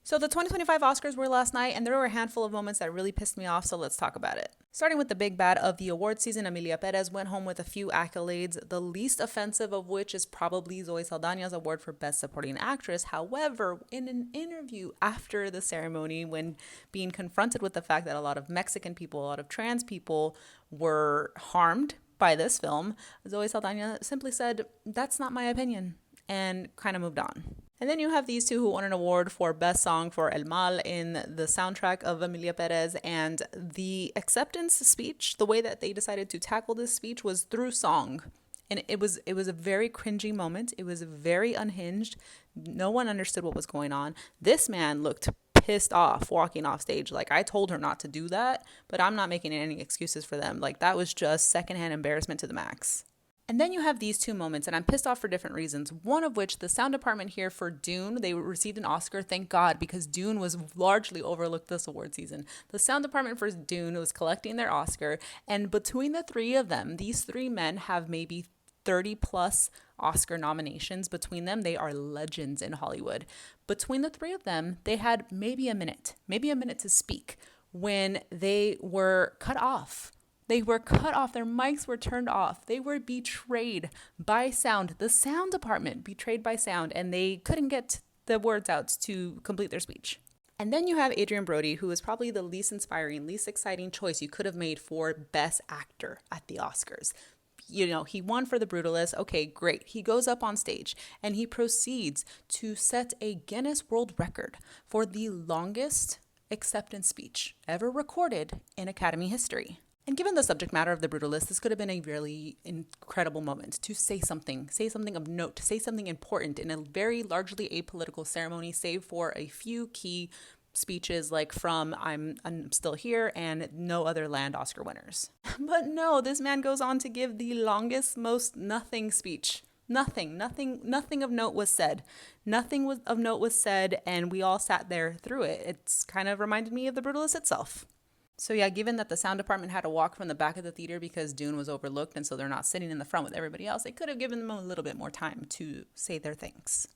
So the 2025 Oscars were last night, and there were a handful of moments that really pissed me off, so let's talk about it. Starting with the big bad of the award season, Emilia Perez went home with a few accolades, the least offensive of which is probably Zoe Saldana's award for Best Supporting Actress. However, in an interview after the ceremony, when being confronted with the fact that a lot of Mexican people, a lot of trans people were harmed by this film, Zoe Saldana simply said, "That's not my opinion," and kind of moved on. And then you have these two who won an award for Best Song for El Mal in the soundtrack of Emilia Perez. And the acceptance speech, the way that they decided to tackle this speech was through song. And it was a very cringy moment. It was very unhinged. No one understood what was going on. This man looked pissed off walking off stage. Like, I told her not to do that, but I'm not making any excuses for them. Like, that was just secondhand embarrassment to the max. And then you have these two moments, and I'm pissed off for different reasons. One of which, the sound department here for Dune, they received an Oscar, thank God, because Dune was largely overlooked this award season. The sound department for Dune was collecting their Oscar, and between the three of them, these three men have maybe 30 plus Oscar nominations between them. They are legends in Hollywood. Between the three of them, they had maybe a minute to speak when they were cut off. They were cut off. Their mics were turned off. They were betrayed by sound. The sound department betrayed by sound, and they couldn't get the words out to complete their speech. And then you have Adrien Brody, who is probably the least inspiring, least exciting choice you could have made for Best Actor at the Oscars. You know, he won for The Brutalist. Okay, great. He goes up on stage and he proceeds to set a Guinness World Record for the longest acceptance speech ever recorded in Academy history. And given the subject matter of The Brutalist, this could have been a really incredible moment to say something of note, say something important in a very largely apolitical ceremony, save for a few key speeches like from I'm Still Here and No Other Land Oscar winners. But no, this man goes on to give the longest, most nothing speech. Nothing of note was said. Nothing of note was said, and we all sat there through it. It's kind of reminded me of The Brutalist itself. So yeah, given that the sound department had to walk from the back of the theater because Dune was overlooked, and so they're not sitting in the front with everybody else, they could have given them a little bit more time to say their things.